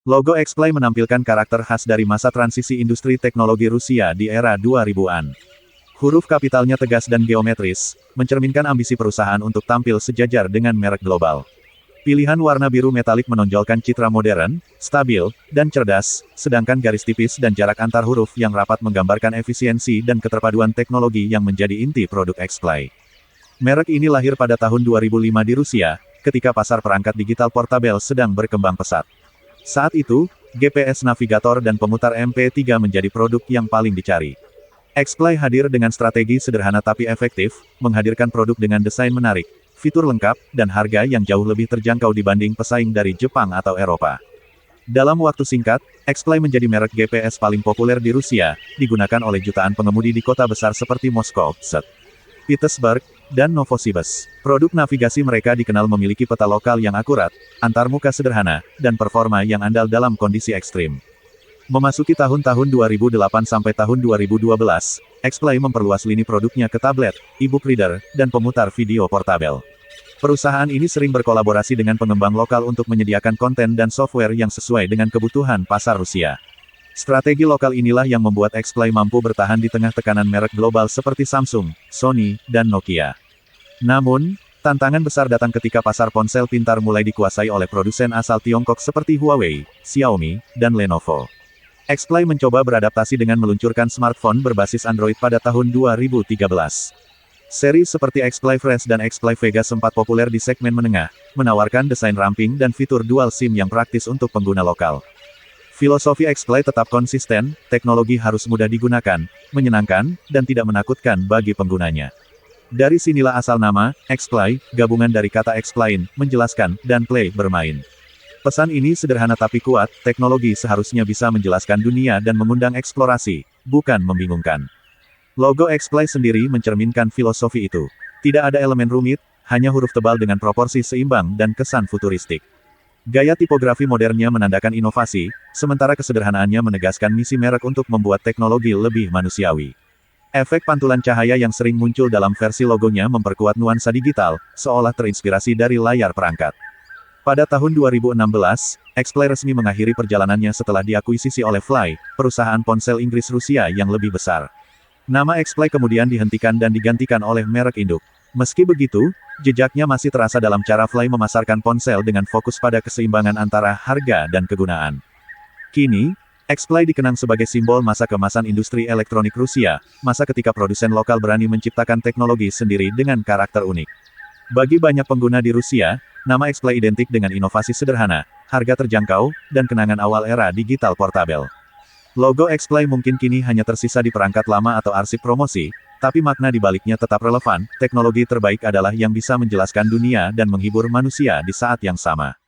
Logo X-Play menampilkan karakter khas dari masa transisi industri teknologi Rusia di era 2000-an. Huruf kapitalnya tegas dan geometris, mencerminkan ambisi perusahaan untuk tampil sejajar dengan merek global. Pilihan warna biru metalik menonjolkan citra modern, stabil, dan cerdas, sedangkan garis tipis dan jarak antar huruf yang rapat menggambarkan efisiensi dan keterpaduan teknologi yang menjadi inti produk X-Play. Merek ini lahir pada tahun 2005 di Rusia, ketika pasar perangkat digital portabel sedang berkembang pesat. Saat itu, GPS navigator dan pemutar MP3 menjadi produk yang paling dicari. X-Play hadir dengan strategi sederhana tapi efektif, menghadirkan produk dengan desain menarik, fitur lengkap, dan harga yang jauh lebih terjangkau dibanding pesaing dari Jepang atau Eropa. Dalam waktu singkat, X-Play menjadi merek GPS paling populer di Rusia, digunakan oleh jutaan pengemudi di kota besar seperti Moskow, St. Petersburg, dan Novosibirsk. Produk navigasi mereka dikenal memiliki peta lokal yang akurat, antarmuka sederhana, dan performa yang andal dalam kondisi ekstrim. Memasuki tahun-tahun 2008 sampai tahun 2012, X-Play memperluas lini produknya ke tablet, e-book reader, dan pemutar video portabel. Perusahaan ini sering berkolaborasi dengan pengembang lokal untuk menyediakan konten dan software yang sesuai dengan kebutuhan pasar Rusia. Strategi lokal inilah yang membuat X-Play mampu bertahan di tengah tekanan merek global seperti Samsung, Sony, dan Nokia. Namun, tantangan besar datang ketika pasar ponsel pintar mulai dikuasai oleh produsen asal Tiongkok seperti Huawei, Xiaomi, dan Lenovo. X-Play mencoba beradaptasi dengan meluncurkan smartphone berbasis Android pada tahun 2013. Seri seperti X-Play Fresh dan X-Play Vega sempat populer di segmen menengah, menawarkan desain ramping dan fitur dual SIM yang praktis untuk pengguna lokal. Filosofi X-Play tetap konsisten, teknologi harus mudah digunakan, menyenangkan, dan tidak menakutkan bagi penggunanya. Dari sinilah asal nama, X-Play, gabungan dari kata explain, menjelaskan, dan play, bermain. Pesan ini sederhana tapi kuat, teknologi seharusnya bisa menjelaskan dunia dan mengundang eksplorasi, bukan membingungkan. Logo X-Play sendiri mencerminkan filosofi itu. Tidak ada elemen rumit, hanya huruf tebal dengan proporsi seimbang dan kesan futuristik. Gaya tipografi modernnya menandakan inovasi, sementara kesederhanaannya menegaskan misi merek untuk membuat teknologi lebih manusiawi. Efek pantulan cahaya yang sering muncul dalam versi logonya memperkuat nuansa digital, seolah terinspirasi dari layar perangkat. Pada tahun 2016, X-Play resmi mengakhiri perjalanannya setelah diakuisisi oleh Fly, perusahaan ponsel Inggris Rusia yang lebih besar. Nama X-Play kemudian dihentikan dan digantikan oleh merek induk. Meski begitu, jejaknya masih terasa dalam cara Fly memasarkan ponsel dengan fokus pada keseimbangan antara harga dan kegunaan. Kini, X-Play dikenang sebagai simbol masa keemasan industri elektronik Rusia, masa ketika produsen lokal berani menciptakan teknologi sendiri dengan karakter unik. Bagi banyak pengguna di Rusia, nama X-Play identik dengan inovasi sederhana, harga terjangkau, dan kenangan awal era digital portabel. Logo X-Play mungkin kini hanya tersisa di perangkat lama atau arsip promosi, tapi makna di baliknya tetap relevan, teknologi terbaik adalah yang bisa menjelaskan dunia dan menghibur manusia di saat yang sama.